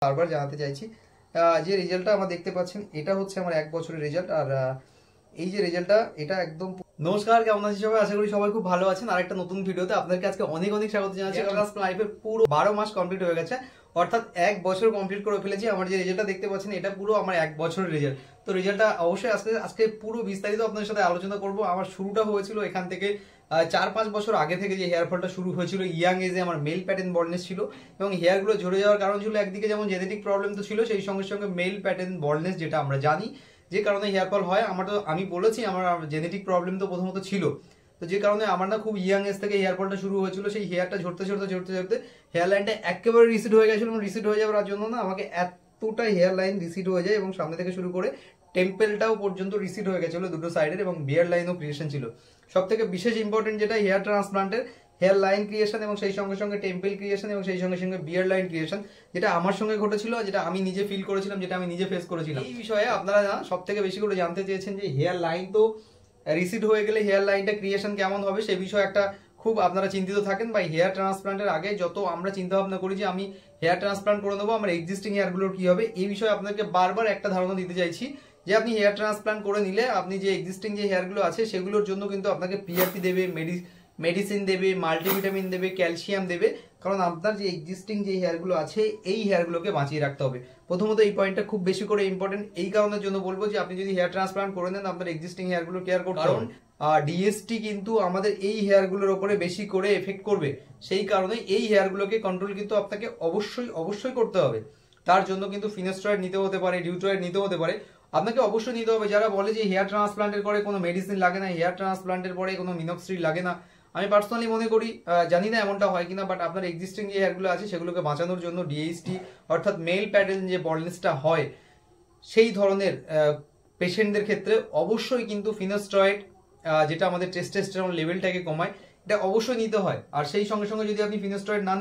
বারবার জানাতে চাইছি যে রেজাল্টটা আমরা দেখতে পাচ্ছেন এটা হচ্ছে আমার 1 বছরের রেজাল্ট। আর এই যে রেজাল্টটা এটা একদম। নমস্কার, কেমন আছেন সবাই? আশা করি সবাই খুব ভালো আছেন। আর একটা নতুন ভিডিওতে আপনাদেরকে আজকে অনেক অনেক স্বাগত জানাচ্ছি। লাইফের পুরো 12 মাস কমপ্লিট হয়ে গেছে, অর্থাৎ 1 বছর কমপ্লিট করে ফেলেছি। আমার যে রেজাল্টটা দেখতে পাচ্ছেন এটা পুরো আমার 1 বছরের রেজাল্ট। তো রেজাল্টটা অবশ্যই আজকে পুরো বিস্তারিত আপনাদের সাথে আলোচনা করব। আমার শুরুটা হয়েছিল এখান থেকে 4-5 বছর আগে থেকে, যে হেয়ার ফলটা শুরু হয়েছিল ইয়াং এজে। আমার মেল প্যাটার্ন বল্ডনেস ছিল এবং হেয়ারগুলো ঝরে যাওয়ার কারণ ছিল একদিকে যেমন জেনেটিক প্রবলেম তো ছিল, সেই সঙ্গে সঙ্গে মেল প্যাটার্ন বল্ডনেস, যেটা আমরা জানি যে কারণে হেয়ার ফল হয়। আমি বলেছি আমার জেনেটিক প্রবলেম তো প্রথমত ছিল, তো যে কারণে আমার না খুব ইয়াং এজ থেকে হেয়ার ফলটা শুরু হয়েছিল। সেই হেয়ারটা ঝরতে ঝরতে ঝরতে ঝরতে হেয়ার লাইনটা একেবারে রিসিড হয়ে গেছিল। রিসিড হয়ে যাওয়ার জন্য না আমাকে এতটা হেয়ার লাইন রিসিড হয়ে যায় এবং সামনে থেকে শুরু করে টেম্পেলটাও পর্যন্ত রিসিড হয়ে গেছিল দুটো সাইডের, এবং বিয়ার লাইনও ক্রিয়েশন ছিল। সব থেকে বিশেষ ইম্পর্টেন্ট যেটা হেয়ার ট্রান্সপ্লান্টের হেয়ার লাইন ক্রিয়েশন এবং সেই সঙ্গে সঙ্গে টেম্পেল ক্রিয়েশন এবং সেই সঙ্গে সঙ্গে বিয়ার লাইন ক্রিয়েশন, যেটা আমার সঙ্গে ঘটেছিল, যেটা আমি নিজে ফিল করেছিলাম, যেটা আমি নিজে ফেস করেছিলাম। এই বিষয়ে আপনারা না সব থেকে বেশি করে জানতে চেয়েছেন যে হেয়ার লাইন তো রিসিড হয়ে গেলে হেয়ার লাইনটা ক্রিয়েশন কেমন হবে, সেই বিষয়ে একটা খুব আপনারা চিন্তিত থাকেন। বা হেয়ার ট্রান্সপ্লান্টের আগে যত আমরা চিন্তা ভাবনা করি যে আমি হেয়ার ট্রান্সপ্লান্ট করে নেবো, আমার এক্সিস্টিং হেয়ারগুলোর কি হবে, এই বিষয়ে আপনাদেরকে বারবার একটা ধারণা দিতে চাইছি যে আপনি হেয়ার ট্রান্সপ্লান্ট করে নিলে আপনি যে এক্সিস্টিং যে হেয়ারগুলো আছে সেগুলোর জন্য কিন্তু আপনাকে পিআরপি দেবে, মেডিসিন দেবে, মাল্টিভিটামিন দেবে, ক্যালসিয়াম দেবে। কারণ আপনার যে এক্সিস্টিং যে হেয়ারগুলো আছে এই হেয়ারগুলোকে বাঁচিয়ে রাখতে হবে। প্রথমত এই পয়েন্টটা খুব বেশি করে ইম্পর্টেন্ট, এই কারণের জন্য বলবো যে আপনি যদি হেয়ার ট্রান্সপ্লান্ট করে নেন আপনার এক্সিস্টিং হেয়ারগুলো কেয়ার করতে হবে। কারণ ডিএসটি কিন্তু আমাদের এই হেয়ারগুলোর উপরে বেশি করে এফেক্ট করবে, সেই কারণে এই হেয়ারগুলোকে কন্ট্রোল কিন্তু আপনাকে অবশ্যই অবশ্যই করতে হবে। তার জন্য কিন্তু ফিনাস্ট্রয়েড নিতে হতে পারে, ডিউট্রয়েড নিতে হতে পারে, আপনাকে অবশ্যই নিতে হবে। যারা বলে যে হেয়ার ট্রান্সপ্লান্টের পরে কোনো মেডিসিন লাগে না, হেয়ার ট্রান্সপ্লান্টের পরে কোনো মিনক্সিডিল লাগে না, আমি পার্সোনালি মনে করি, জানি না এমনটা হয় কিনা, বাট আপনার এক্সিস্টিং যে হেয়ারগুলো আছে সেগুলোকে বাঁচানোর জন্য ডিএইচটি অর্থাৎ মেল প্যাটার্ন যে বল্ডনেসটা হয় সেই ধরনের পেশেন্টদের ক্ষেত্রে অবশ্যই কিন্তু ফিনাস্ট্রয়েড, যেটা আমাদের টেস্টোস্টেরন লেভেলটাকে কমায়, এটা অবশ্যই নিতে হয়। আর সেই সঙ্গে সঙ্গে যদি আপনি ফিনাস্ট্রয়েড না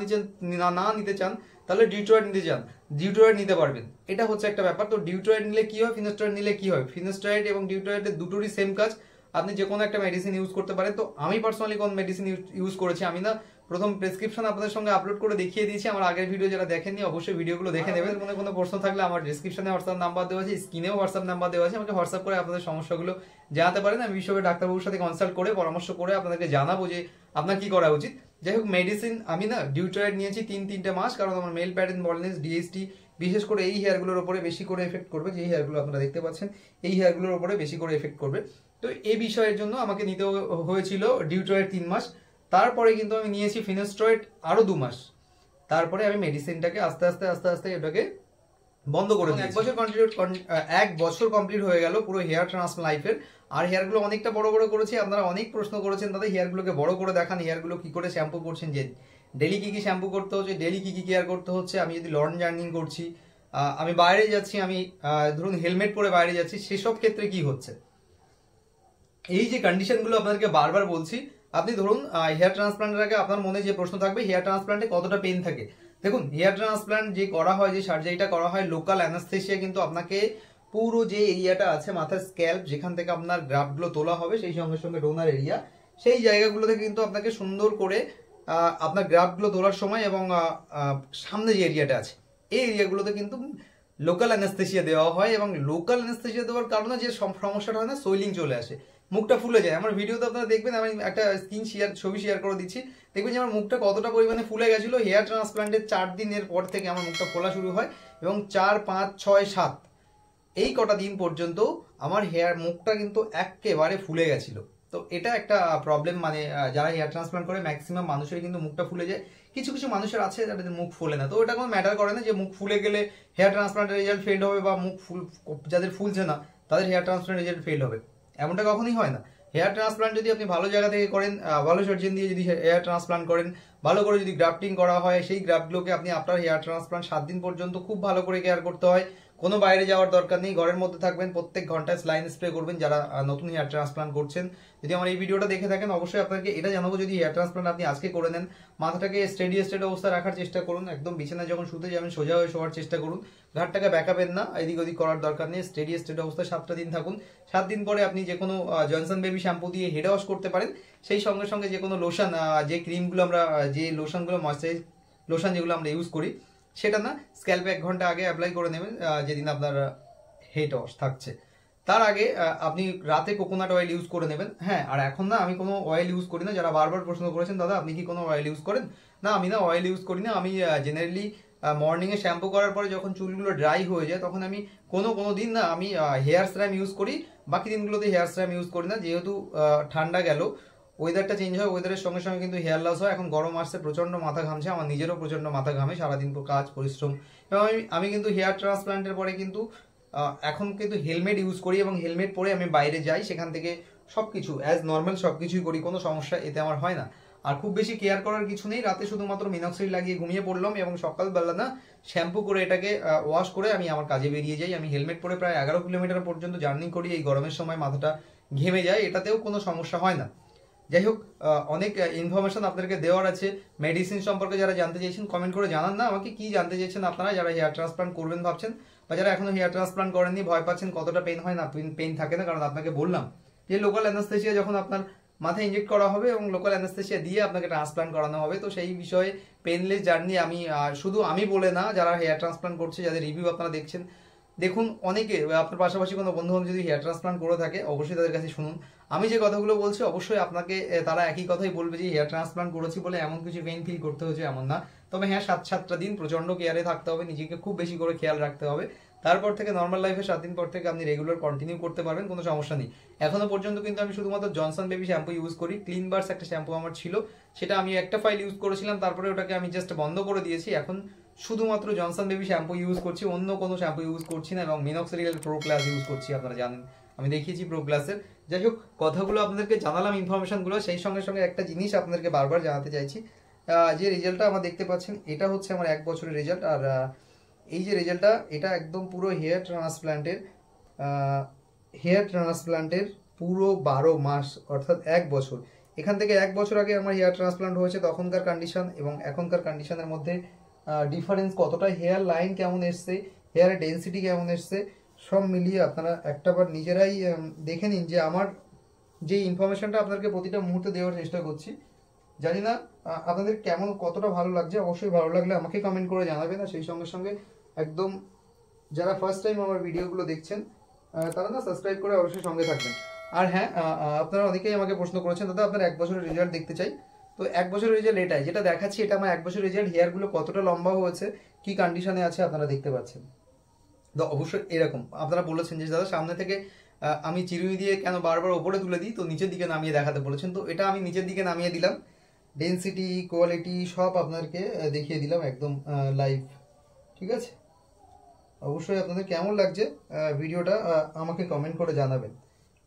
নিতে চান তাহলে ডিউট্রয়েড নিতে চান, ডিউট্রয়েড নিতে পারবেন। এটা হচ্ছে একটা ব্যাপার। তো ডিউট্রয়েড নিলে কি হয়, ফিনাস্ট্রয়েড নিলে কি হয়, ফিনাস্ট্রয়েড এবং ডিউট্রয়েডের দুটোরই সেম কাজ, আপনি যে কোনো একটা মেডিসিন ইউজ করতে পারেন। তো আমি পার্সোনালি কোন মেডিসিন ইউজ করেছি, আমি না প্রথম প্রেসক্রিপশন আপনাদের সঙ্গে আপলোড করে দেখিয়ে দিয়েছি। আমার আগের ভিডিও যারা দেখেননি অবশ্যই ভিডিওগুলো দেখে নেবেন। মনে কোনো প্রশ্ন থাকলে আমার ডেসক্রিপশনে হোয়াটসঅ্যাপ নাম্বার দেওয়া আছে, স্ক্রিনেও হোয়াটসঅ্যাপ নাম্বার দেওয়া আছে, আমাকে হোয়াটসঅ্যাপ করে আপনাদের সমস্যাগুলো জানাতে পারেন। আমি বিষয়ে ডাক্তারবাবুর সাথে কনসাল্ট করে পরামর্শ করে আপনাদেরকে জানাবো যে আপনার কি করা উচিত। যাই হোক, মেডিসিন আমি না ডিউট্রয়েড নিয়েছি 3-3টে মাস, কারণ আমার মেল প্যাটার্ন বল্ডনেস ডিএসটি বিশেষ করে এই হেয়ারগুলোর উপরে বেশি করে এফেক্ট করবে। যে হেয়ারগুলো আপনারা দেখতে পাচ্ছেন এই হেয়ারগুলোর উপরে বেশি করে এফেক্ট করবে। তো এই বিষয়ের জন্য আমাকে নিতে হয়েছিল ডিউট্রয়েড 3 মাস। তারপরে কিন্তু আমি নিয়েছি ফিনাস্ট্রয়েড আরো 2 মাস। তারপরে আমি মেডিসিনটাকে আস্তে আস্তে আস্তে আস্তে এটাকে বন্ধ করে দিই। 1 বছর কমপ্লিট হয়ে গেল পুরো হেয়ার ট্রান্সপ্লান্ট লাইফের। আর হেয়ারগুলো অনেকটা বড় বড় করেছি। আপনারা অনেক প্রশ্ন করেছেন দাদা হেয়ারগুলোকে বড় করে দেখান, হেয়ারগুলো কি করে শ্যাম্পু করছেন, যে ডেলি কি কি শ্যাম্পু করতে হচ্ছে, ডেলি কি কি কেয়ার করতে হচ্ছে। আমি যদি লং জার্নি করছি, আমি বাইরে যাচ্ছি, আমি ধরুন হেলমেট পরে বাইরে যাচ্ছি, সেসব ক্ষেত্রে কি হচ্ছে, এই যে কন্ডিশনগুলো আপনাদেরকে বারবার বলছি। আপনি ধরুন হেয়ার ট্রান্সপ্লান্টের আগে আপনার মনে যে প্রশ্ন থাকবে হেয়ার ট্রান্সপ্লান্টে কতটা পেন থাকে। দেখুন, হেয়ার ট্রান্সপ্লান্ট যে করা হয়, যে সার্জারিটা করা হয়, লোকাল অ্যানাস্থেসিয়া কিন্তু আপনাকে পুরো যে এরিয়াটা আছে মাথার স্ক্যাল্প, যেখান থেকে আপনার গ্রাফটগুলো তোলা হবে, সেই সঙ্গে সঙ্গে ডোনার এরিয়া, সেই জায়গাগুলো থেকে কিন্তু আপনাকে সুন্দর করে আপনার গ্রাফটগুলো তোলার সময় এবং সামনে যে এরিয়াটা আছে এই এরিয়াগুলোতে কিন্তু লোকাল অ্যানাস্থেসিয়া দেওয়া হয়। এবং লোকাল অ্যানাস্থেসিয়া দেওয়ার কারণে যে সমস্যাটা হয় না, সোয়েলিং চলে আসে, মুখটা ফুলে যায়। আমার ভিডিওতে আপনারা দেখবেন, আমি একটা ছবি শেয়ার করে দিচ্ছি, দেখবেন যে আমার মুখটা কতটা পরিমাণে ফুলে গেছিল। হেয়ার ট্রান্সপ্লান্টের 4 দিনের পর থেকে আমার মুখটা ফোলা শুরু হয় এবং 4, 5, 6, 7 এই কটা দিন পর্যন্ত আমার মুখটা কিন্তু একেবারে ফুলে গেছিল। তো এটা একটা প্রবলেম, মানে যারা হেয়ার ট্রান্সপ্লান্ট করে ম্যাক্সিমাম মানুষের কিন্তু মুখটা ফুলে যায়। কিছু কিছু মানুষের আছে যাদের মুখ ফুলে না, তো এটা কোনো ম্যাটার করে না যে মুখ ফুলে গেলে হেয়ার ট্রান্সপ্লান্টের রেজাল্ট ফেল হবে, বা যাদের ফুলছে না তাদের হেয়ার ট্রান্সপ্লান্ট রেজাল্ট ফেল হবে, এমনটা কখনোই হয় না। হেয়ার ট্রান্সপ্লান্ট যদি আপনি ভালো জায়গা থেকে করেন, ভালো সার্জন দিয়ে যদি হেয়ার ট্রান্সপ্লান্ট করেন, ভালো করে যদি গ্রাফটিং করা হয়, সেই গ্রাফটগুলোকে আপনি আপনার হেয়ার ট্রান্সপ্লান্ট 7 দিন পর্যন্ত খুব ভালো করে কেয়ার করতে হয়। কোনো বাইরে যাওয়ার দরকার নেই, ঘরের মধ্যে থাকবেন, প্রত্যেক ঘন্টায় স্লাইন স্প্রে করবেন যারা নতুন হেয়ার ট্রান্সপ্লান্ট করছেন। যদি আমার এই ভিডিওটা দেখে থাকেন অবশ্যই আপনাকে এটা জানাবো, যদি হেয়ার ট্রান্সপ্লান্ট আপনি আজকে করে নেন, মাথাটাকে স্টেডি স্টেট অবস্থা রাখার চেষ্টা করুন, একদম বিছানায় যখন শুতে যাবেন সোজা হয়ে শোয়ার চেষ্টা করুন, ঘাটটাকে ব্যাকাবেন না, এদিক ওদিক করার দরকার নেই, স্টেডি স্টেট অবস্থায় 7টা দিন থাকুন। 7 দিন পরে আপনি যে কোনো জনসন বেবি শ্যাম্পু দিয়ে হেড ওয়াশ করতে পারেন। সেই সঙ্গে সঙ্গে যে কোনো লোশন, যে ক্রিমগুলো আমরা, যে লোশনগুলো ময়েশ্চারাইজ লোশন যেগুলো আমরা ইউজ করি, সেটা না, স্ক্যাল্পে 1 ঘন্টা আগে অ্যাপ্লাই করে নেবেন যেদিন আপনার হেড ওয়াশ থাকছে। তার আগে আপনি রাতে কোকোনাট অয়েল ইউজ করে নেবেন। হ্যাঁ, আর এখন না আমি কোনো অয়েল ইউজ করি না। যারা বারবার প্রশ্ন করেছেন দাদা আপনি কি কোনো অয়েল ইউজ করেন, না আমি না অয়েল ইউজ করি না। আমি জেনারেলি মর্নিংয়ে শ্যাম্পু করার পরে যখন চুলগুলো ড্রাই হয়ে যায় তখন আমি কোনো দিন না আমি হেয়ার সিরাম ইউজ করি, বাকি দিনগুলোতে হেয়ার সিরাম ইউজ করি না। যেহেতু ঠান্ডা গেল, ওয়েদারটা চেঞ্জ হয়, ওয়েদারের সঙ্গে সঙ্গে কিন্তু হেয়ার লস হয়। এখন গরম আসছে, প্রচন্ড মাথা ঘামছে, আমার নিজেরও প্রচন্ড মাথা ঘামে সারাদিন কাজ পরিশ্রম। এবং আমি কিন্তু হেয়ার ট্রান্সপ্লান্টের পরে কিন্তু এখন কিন্তু হেলমেট ইউজ করি এবং হেলমেট পরে আমি বাইরে যাই, সেখান থেকে সবকিছু অ্যাজ নর্মাল সবকিছুই করি, কোনো সমস্যা এতে আমার হয় না। আর খুব বেশি কেয়ার করার কিছু নেই, রাতে শুধুমাত্র মিনক্সিডিল লাগিয়ে ঘুমিয়ে পড়লাম এবং সকালবেলা না শ্যাম্পু করে এটাকে ওয়াশ করে আমি আমার কাজে বেরিয়ে যাই। আমি হেলমেট পরে প্রায় 11 কিলোমিটার পর্যন্ত জার্নি করি, এই গরমের সময় মাথাটা ঘেমে যায়, এটাতেও কোনো সমস্যা হয় না। যাই হোক, অনেক ইনফরমেশন আপনাদেরকে দেওয়ার আছে। মেডিসিন সম্পর্কে যারা জানতে চাইছেন কমেন্ট করে জানান না আমাকে, কি জানতে চাইছেন আপনারা যারা হেয়ার ট্রান্সপ্লান্ট করবেন ভাবছেন, বা যারা এখনো হেয়ার ট্রান্সপ্লান্ট করেননি ভয় পাচ্ছেন কতটা পেন হয়। না, পেন থাকে না, কারণ আপনাকে বললাম যে লোকাল অ্যানাস্থেসিয়া যখন আপনার মাথায় ইনজেক্ট করা হবে এবং লোকাল অ্যানাস্থেসিয়া দিয়ে আপনাকে ট্রান্সপ্লান্ট করানো হবে, তো সেই বিষয়ে পেনলেস জার্নি আমি শুধু আমি বলে না, যারা হেয়ার ট্রান্সপ্লান্ট করছে যাদের রিভিউ আপনারা দেখছেন, দেখুন অনেকে আপনার পাশাপাশি কোনো বন্ধু বান্ধব যদি হেয়ার ট্রান্সপ্লান্ট করে থাকে অবশ্যই তাদের কাছে শুনুন। আমি যে কথাগুলো বলছি অবশ্যই আপনাকে তারা একই কথাই বলবে যে হেয়ার ট্রান্সপ্লান্ট করেছি বলে এমন কিছু পেইন ফিল করতে হচ্ছে এমন না। তবে হ্যাঁ, 7টা দিন প্রচন্ড কেয়ারে থাকতে হবে, নিজেকে খুব বেশি করে খেয়াল রাখতে হবে। তারপর থেকে নর্মাল লাইফে 7 দিন পর থেকে আপনি রেগুলার কন্টিনিউ করতে পারবেন, কোনো সমস্যা নেই। এখনো পর্যন্ত কিন্তু আমি শুধুমাত্র জনসন বেবি শ্যাম্পু ইউজ করি। ক্লিন বার্স একটা শ্যাম্পু আমার ছিল, সেটা আমি একটা ফাইল ইউজ করেছিলাম, তারপরে ওটাকে আমি জাস্ট বন্ধ করে দিয়েছি। এখন শুধুমাত্র জনসন বেবি শ্যাম্পু ইউজ করছি, অন্য কোনো শ্যাম্পু ইউজ করছি না, এবং মিনক্সিডিল প্রো ক্লাস ইউজ করছি, আপনারা জানেন আমি দেখিয়েছি প্রো ক্লাসের। যাই হোক, কথাগুলো আপনাদেরকে জানালাম, ইনফরমেশনগুলো। সেই সঙ্গে সঙ্গে একটা জিনিস আপনাদেরকে বারবার জানাতে চাইছি, যে রেজাল্টটা আমার দেখতে পাচ্ছেন এটা হচ্ছে আমার 1 বছরের রেজাল্ট। আর এই যে রেজাল্টটা এটা একদম পুরো হেয়ার ট্রান্সপ্লান্টের পুরো 12 মাস, অর্থাৎ 1 বছর। এখান থেকে 1 বছর আগে আমার হেয়ার ট্রান্সপ্লান্ট হয়েছে, তখনকার কন্ডিশন এবং এখনকার কন্ডিশনের মধ্যে ডিফারেন্স কতটা, হেয়ার লাইন কেমন এসছে, হেয়ারের ডেন্সিটি কেমন এসছে, সব মিলিয়ে আপনারা একটাবার নিজেরাই দেখে নিন। যে আমার যে ইনফরমেশনটা আপনাদেরকে প্রতিটা মুহূর্তে দেওয়ার চেষ্টা করছি, জানি না আপনাদের কেমন কতটা ভালো লাগছে। অবশ্যই ভালো লাগলে আমাকে কমেন্ট করে জানাবেন। আর সেই সঙ্গে সঙ্গে একদম যারা ফার্স্ট টাইম আমার ভিডিওগুলো দেখছেন তারা না সাবস্ক্রাইব করে অবশ্যই সঙ্গে থাকবেন। আর হ্যাঁ, আপনারা অনেকেই আমাকে প্রশ্ন করেছেন দাদা আপনার 1 বছরের রেজাল্ট দেখতে চাই। তো 1 বছরের রেজাল্ট এটাই, যেটা দেখাচ্ছি এটা আমার 1 বছরের রেজাল্ট। হেয়ারগুলো কতটা লম্বা হয়েছে, কি কন্ডিশনে আছে আপনারা দেখতে পাচ্ছেন। তো অবশ্যই এরকম আপনারা বলেছেন যে দাদা সামনে থেকে আমি চিরুনি দিয়ে কেন বারবার ওপরে তুলে দিই, তো নিচের দিকে নামিয়ে দেখাতে বলেছেন, তো এটা আমি নিচের দিকে নামিয়ে দিলাম। ডেন্সিটি, কোয়ালিটি সব আপনাদেরকে দেখিয়ে দিলাম একদম লাইভ। ঠিক আছে, অবশ্যই আপনাদের কেমন লাগছে ভিডিওটা আমাকে কমেন্ট করে জানাবেন।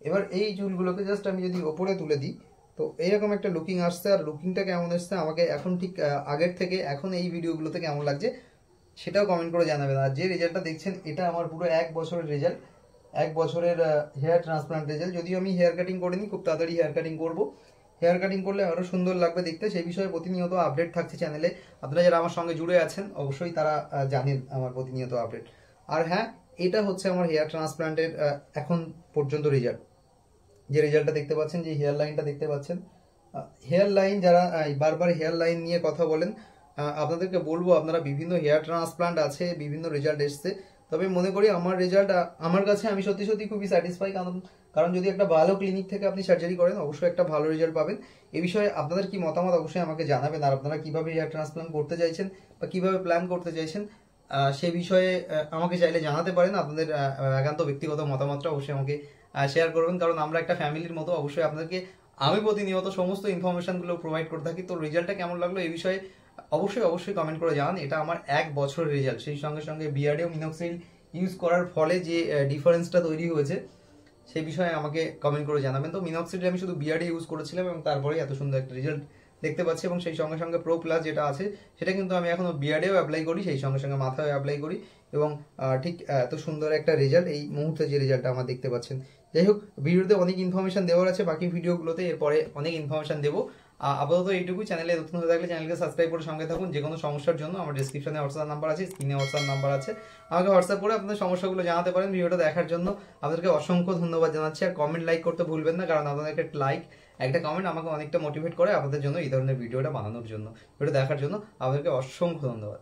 এবার এই চুলগুলোকে জাস্ট আমি যদি ওপরে তুলে দিই তো এইরকম একটা লুকিং আসছে। আর লুকিংটা কেমন এসছে আমাকে এখন ঠিক আগের থেকে এখন এই ভিডিওগুলোতে কেমন লাগছে সেটাও কমেন্ট করে জানাবেন। আর যে রেজাল্টটা দেখছেন এটা আমার পুরো 1 বছরের রেজাল্ট, 1 বছরের হেয়ার ট্রান্সপ্লান্ট রেজাল্ট। যদিও আমি হেয়ার কাটিং করিনি, খুব তাড়াতাড়ি হেয়ার কাটিং করবো। হেয়ার কাটিং করলে আরও সুন্দর লাগবে দেখতে, সেই বিষয়ে প্রতিনিয়ত আপডেট থাকছে চ্যানেলে। আপনারা যারা আমার সঙ্গে জুড়ে আছেন অবশ্যই তারা জানেন আমার প্রতিনিয়ত আপডেট। আর হ্যাঁ, এটা হচ্ছে আমার হেয়ার ট্রান্সপ্লান্টের এখন পর্যন্ত রেজাল্ট। যে রেজাল্টটা দেখতে পাচ্ছেন, যে হেয়ার লাইনটা দেখতে পাচ্ছেন, হেয়ার লাইন যারা বারবার হেয়ার লাইন নিয়ে কথা বলেন আপনাদেরকে বলবো আপনারা বিভিন্ন হেয়ার ট্রান্সপ্লান্ট আছে, বিভিন্ন রেজাল্ট এসছে, তবে মনে করি আমার রেজাল্ট আমার কাছে আমি সত্যি সত্যি খুবই স্যাটিসফাই। কারণ যদি একটা ভালো ক্লিনিক থেকে আপনি সার্জারি করেন অবশ্যই একটা ভালো রেজাল্ট পাবেন। এই বিষয়ে আপনাদের কি মতামত অবশ্যই আমাকে জানাবেন। আর আপনারা কিভাবে হেয়ার ট্রান্সপ্লান্ট করতে চাইছেন বা কিভাবে প্ল্যান করতে চাইছেন সেই বিষয়ে আমাকে চাইলে জানাতে পারেন। আপনাদের একান্ত ব্যক্তিগত মতামতটা অবশ্যই আমাকে শেয়ার করবেন, কারণ আমরা একটা ফ্যামিলির মতো। অবশ্যই আপনাদেরকে আমি প্রতিনিয়ত সমস্ত ইনফরমেশনগুলো প্রোভাইড করে থাকি। তো রেজাল্টটা কেমন লাগলো এই বিষয়ে অবশ্যই কমেন্ট করে জানান। এটা আমার 1 বছরের রেজাল্ট, সেই সঙ্গে সঙ্গে বিয়ার্ডেও মিনক্সিডিল ইউজ করার ফলে যে ডিফারেন্সটা তৈরি হয়েছে সেই বিষয়ে আমাকে কমেন্ট করে জানাবেন। তো মিনক্সিডিল আমি শুধু বিয়ার্ডে ইউজ করেছিলাম এবং তারপরে এত সুন্দর একটা রেজাল্ট দেখতে পাচ্ছি। এবং সেই সঙ্গে সঙ্গে প্রো প্লাস যেটা আছে সেটা কিন্তু আমি এখনো বিয়ার্ডেও অ্যাপ্লাই করি, সেই সঙ্গে সঙ্গে মাথায় অ্যাপ্লাই করি, এবং ঠিক এত সুন্দর একটা রেজাল্ট এই মুহূর্তে যে রেজাল্টটা আমার দেখতে পাচ্ছেন। যাই হোক, ভিডিওতে অনেক ইনফরমেশন দেওয়ার আছে, বাকি ভিডিওগুলোতে এরপরে অনেক ইনফরমেশন দেবো। আপাতত এইটুকু। চ্যানেলে নতুন হয়ে থাকলে চ্যানেলকে সাবস্ক্রাইব করে সঙ্গে থাকুন। যে কোনো সমস্যার জন্য আমার ডিসক্রিপশনে হোয়াটসঅ্যাপ নাম্বার আছে, স্ক্রিনে হোয়াটসঅ্যাপ নাম্বার আছে, আমাকে হোয়াটসঅ্যাপ করে আপনাদের সমস্যাগুলো জানাতে পারেন। ভিডিওটা দেখার জন্য আপনাদেরকে অসংখ্য ধন্যবাদ জানাচ্ছি। আর কমেন্ট লাইক করতে ভুলবেন না, কারণ আপনাদেরকে একটা লাইক, একটা কমেন্ট আমাকে অনেকটা মোটিভেট করে আপনাদের জন্য এই ধরনের ভিডিওটা বানানোর জন্য। ভিডিও দেখার জন্য আপনাদেরকে অসংখ্য ধন্যবাদ।